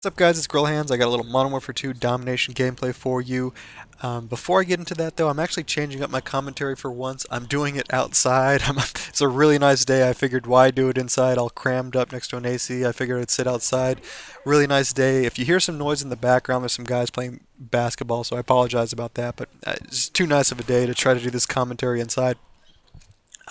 What's up guys, it's Grillhands. I got a little MW2 Domination gameplay for you. Before I get into that though, I'm actually changing up my commentary for once. I'm doing it outside. It's a really nice day. I figured why do it inside, all crammed up next to an AC. I figured I'd sit outside. Really nice day. If you hear some noise in the background, there's some guys playing basketball, so I apologize about that, but it's too nice of a day to try to do this commentary inside.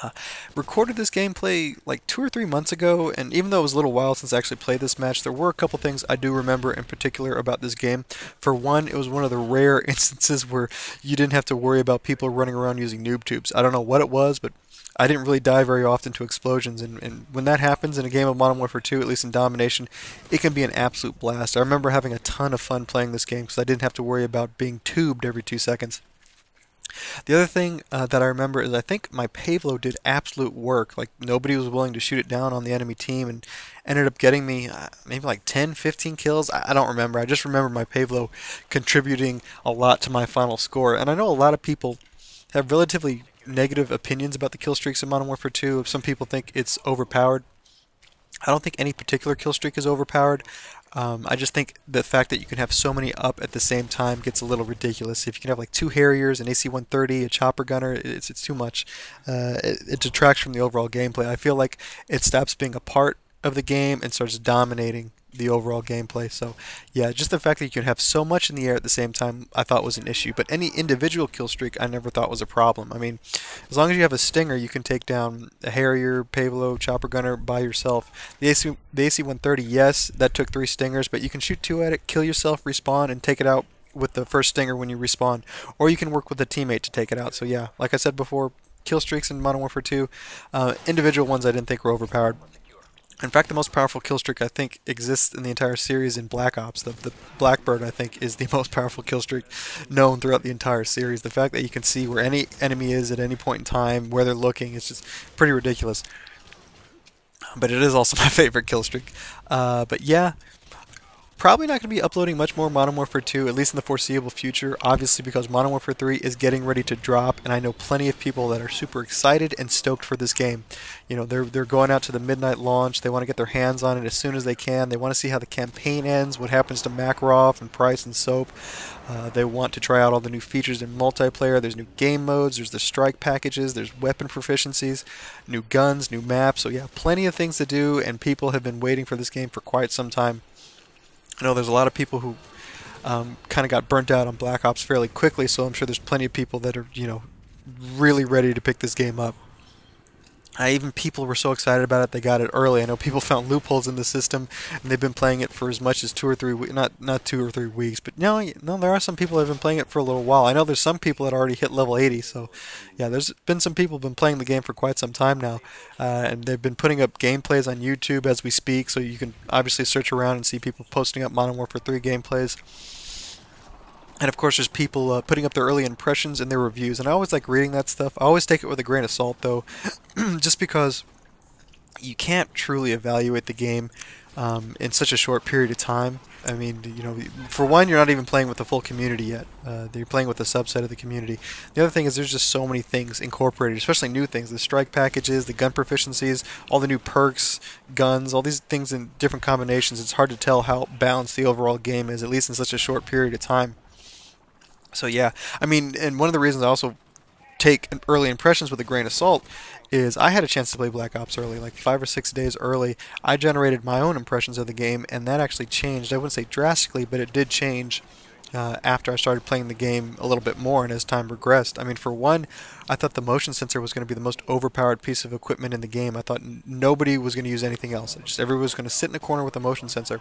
Uh, Recorded this gameplay like 2 or 3 months ago, and even though it was a little while since I actually played this match, there were a couple things I do remember in particular about this game. For one, it was one of the rare instances where you didn't have to worry about people running around using noob tubes. I don't know what it was, but I didn't really die very often to explosions, and when that happens in a game of Modern Warfare 2, at least in Domination, it can be an absolute blast. I remember having a ton of fun playing this game because I didn't have to worry about being tubed every 2 seconds. The other thing that I remember is I think my Pavlo did absolute work. Like nobody was willing to shoot it down on the enemy team and ended up getting me maybe like 10, 15 kills. I don't remember. I just remember my Pavlo contributing a lot to my final score. And I know a lot of people have relatively negative opinions about the kill streaks in Modern Warfare 2. Some people think it's overpowered. I don't think any particular kill streak is overpowered. I just think the fact that you can have so many up at the same time gets a little ridiculous. If you can have like 2 Harriers, an AC-130, a chopper gunner, it's too much. It detracts from the overall gameplay. I feel like it stops being a part of the game and starts dominating the overall gameplay. So yeah, just the fact that you can have so much in the air at the same time I thought was an issue. But any individual kill streak I never thought was a problem. I mean, as long as you have a Stinger, you can take down a Harrier, Pavlo, chopper gunner by yourself. The AC-130, yes, that took 3 Stingers, but you can shoot 2 at it, kill yourself, respawn, and take it out with the first Stinger when you respawn. Or you can work with a teammate to take it out. So yeah, like I said before, kill streaks in Modern Warfare 2, individual ones I didn't think were overpowered. In fact, the most powerful kill streak I think exists in the entire series in Black Ops. The Blackbird I think is the most powerful kill streak known throughout the entire series. The fact that you can see where any enemy is at any point in time, where they're looking, is just pretty ridiculous. But it is also my favorite kill streak. But yeah, probably not going to be uploading much more Modern Warfare 2, at least in the foreseeable future, obviously because Modern Warfare 3 is getting ready to drop, and I know plenty of people that are super excited and stoked for this game. You know, they're going out to the midnight launch, they want to get their hands on it as soon as they can, they want to see how the campaign ends, what happens to Makarov and Price and Soap. They want to try out all the new features in multiplayer, there's new game modes, there's the strike packages, there's weapon proficiencies, new guns, new maps, so yeah, plenty of things to do, and people have been waiting for this game for quite some time. I know there's a lot of people who kind of got burnt out on Black Ops fairly quickly, so I'm sure there's plenty of people that are, really ready to pick this game up. Even people were so excited about it they got it early. I know people found loopholes in the system, and they've been playing it for as much as 2 or 3 weeks, not 2 or 3 weeks, but no, there are some people that have been playing it for a little while. I know there's some people that already hit level 80, so yeah, there's been some people who've been playing the game for quite some time now, and they've been putting up gameplays on YouTube as we speak, so you can obviously search around and see people posting up Modern Warfare 3 gameplays. And of course, there's people putting up their early impressions and their reviews, and I always like reading that stuff. I always take it with a grain of salt, though, just because you can't truly evaluate the game in such a short period of time. I mean, for one, you're not even playing with the full community yet. You're playing with a subset of the community. The other thing is there's just so many things incorporated, especially new things. The strike packages, the gun proficiencies, all the new perks, guns, all these things in different combinations. It's hard to tell how balanced the overall game is, at least in such a short period of time. So yeah, I mean, and one of the reasons I also take early impressions with a grain of salt is I had a chance to play Black Ops early, like 5 or 6 days early. I generated my own impressions of the game, and that actually changed. I wouldn't say drastically, but it did change after I started playing the game a little bit more and as time progressed. I mean, for one, I thought the motion sensor was going to be the most overpowered piece of equipment in the game. I thought nobody was going to use anything else. Just everyone was going to sit in a corner with a motion sensor.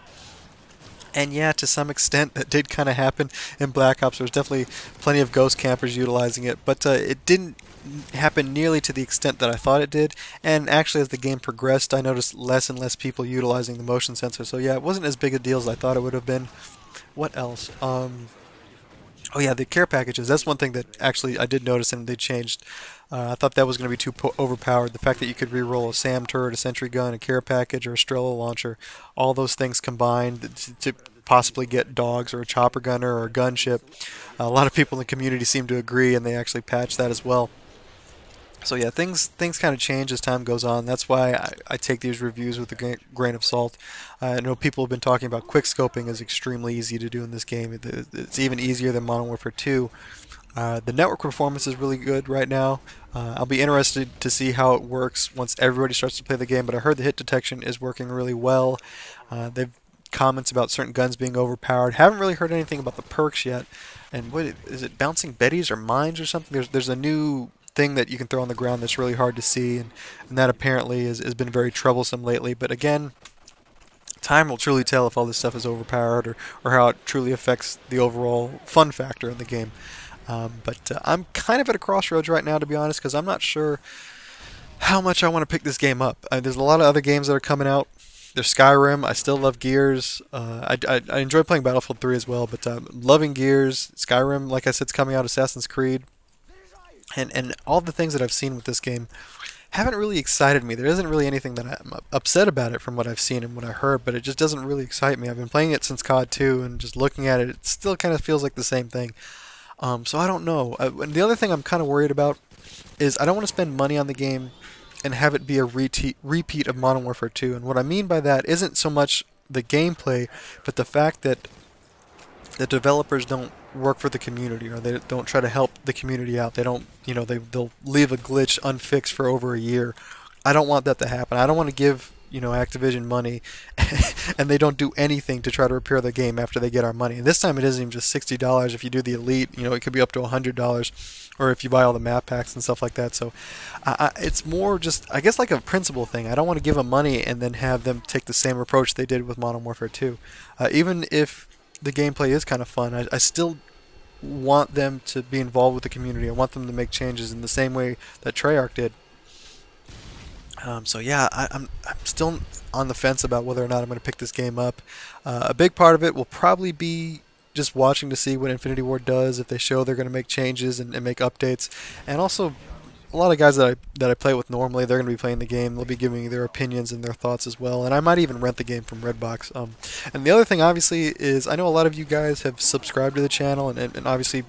And yeah, to some extent, that did kind of happen in Black Ops. There was definitely plenty of ghost campers utilizing it, but it didn't happen nearly to the extent that I thought it did. And actually, as the game progressed, I noticed less and less people utilizing the motion sensor. So yeah, it wasn't as big a deal as I thought it would have been. What else? Oh yeah, the care packages. That's one thing that actually I did notice and they changed. I thought that was going to be too overpowered. The fact that you could re-roll a SAM turret, a sentry gun, a care package, or a Strela launcher, all those things combined to possibly get dogs or a chopper gunner or a gunship. A lot of people in the community seem to agree, and they actually patched that as well. So yeah, things kind of change as time goes on. That's why I take these reviews with a grain of salt. I know people have been talking about quick scoping is extremely easy to do in this game. It's even easier than Modern Warfare 2. The network performance is really good right now. I'll be interested to see how it works once everybody starts to play the game, but I heard the hit detection is working really well. They've comments about certain guns being overpowered. Haven't really heard anything about the perks yet. And what is it, bouncing betties or mines or something? There's a new thing that you can throw on the ground that's really hard to see, and that apparently has been very troublesome lately. But again, time will truly tell if all this stuff is overpowered or how it truly affects the overall fun factor in the game. But I'm kind of at a crossroads right now, to be honest, because I'm not sure how much I want to pick this game up. There's a lot of other games that are coming out. There's Skyrim. I still love Gears. I enjoy playing Battlefield 3 as well, but loving Gears. Skyrim, like I said, is coming out. Assassin's Creed. And all the things that I've seen with this game haven't really excited me. There isn't really anything that I'm upset about it from what I've seen and what I heard, but it just doesn't really excite me. I've been playing it since COD 2, and just looking at it, it still kind of feels like the same thing. So I don't know. And the other thing I'm kind of worried about is I don't want to spend money on the game and have it be a repeat of Modern Warfare 2. And what I mean by that isn't so much the gameplay, but the fact that the developers don't work for the community, or they don't try to help the community out. They don't, they'll leave a glitch unfixed for over a year. I don't want that to happen. I don't want to give, Activision money and they don't do anything to try to repair the game after they get our money. And this time it isn't even just $60. If you do the Elite, it could be up to $100, or if you buy all the map packs and stuff like that. So it's more just, I guess, like a principle thing. I don't want to give them money and then have them take the same approach they did with Modern Warfare 2. Even if the gameplay is kind of fun, I still want them to be involved with the community. I want them to make changes in the same way that Treyarch did. So yeah, I'm still on the fence about whether or not I'm going to pick this game up. A big part of it will probably be just watching to see what Infinity Ward does, if they show they're going to make changes and make updates. And also, a lot of guys that I play with normally, they're going to be playing the game. They'll be giving me their opinions and their thoughts as well. And I might even rent the game from Redbox. And the other thing, obviously, is I know a lot of you guys have subscribed to the channel, and obviously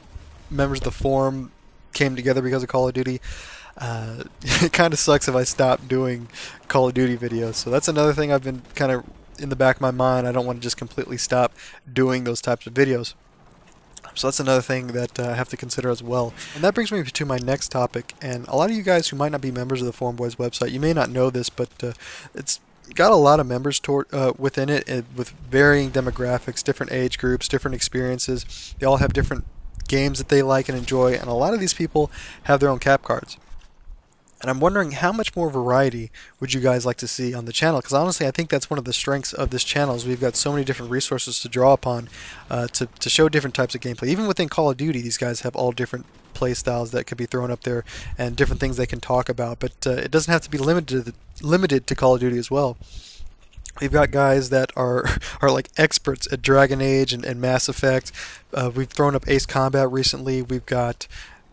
members of the forum came together because of Call of Duty. It kind of sucks if I stop doing Call of Duty videos. So that's another thing I've been kind of in the back of my mind. I don't want to just completely stop doing those types of videos. So that's another thing that I have to consider as well. And that brings me to my next topic. And a lot of you guys who might not be members of the Forum Boys website, you may not know this, but it's got a lot of members within it, with varying demographics, different age groups, different experiences. They all have different games that they like and enjoy, and a lot of these people have their own cap cards. And I'm wondering how much more variety would you guys like to see on the channel? Because honestly, I think that's one of the strengths of this channel, is we've got so many different resources to draw upon to show different types of gameplay. Even within Call of Duty, these guys have all different play styles that could be thrown up there and different things they can talk about. But it doesn't have to be limited to Call of Duty as well. We've got guys that are like experts at Dragon Age and Mass Effect. We've thrown up Ace Combat recently. We've got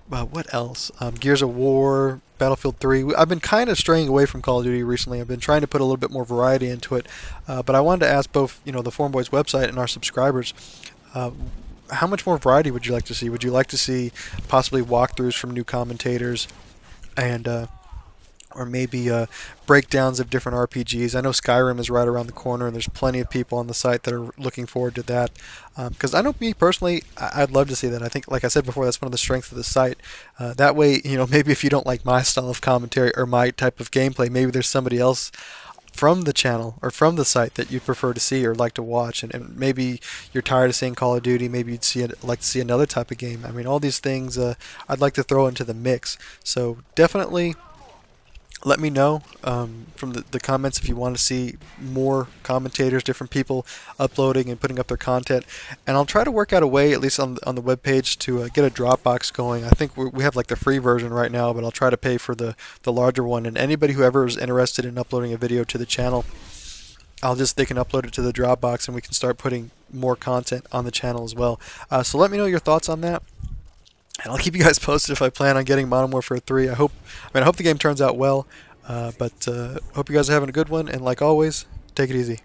what else? Gears of War, Battlefield 3. I've been kind of straying away from Call of Duty recently. I've been trying to put a little bit more variety into it. But I wanted to ask both, the Forum Boys website and our subscribers, how much more variety would you like to see? Would you like to see possibly walkthroughs from new commentators, and or maybe breakdowns of different RPGs? I know Skyrim is right around the corner, and there's plenty of people on the site that are looking forward to that. Because I know, me personally, I'd love to see that. I think, like I said before, that's one of the strengths of the site. That way, maybe if you don't like my style of commentary or my type of gameplay, maybe there's somebody else from the channel or from the site that you prefer to see or like to watch, and maybe you're tired of seeing Call of Duty, maybe you'd like to see another type of game. I mean, all these things I'd like to throw into the mix. So definitely let me know from the comments if you want to see more commentators, different people uploading and putting up their content. And I'll try to work out a way, at least on the webpage, to get a Dropbox going. I think we have like the free version right now, but I'll try to pay for the larger one. And anybody who ever is interested in uploading a video to the channel, they can upload it to the Dropbox, and we can start putting more content on the channel as well. So let me know your thoughts on that. And I'll keep you guys posted if I plan on getting Modern Warfare 3. I hope the game turns out well. But hope you guys are having a good one. And like always, take it easy.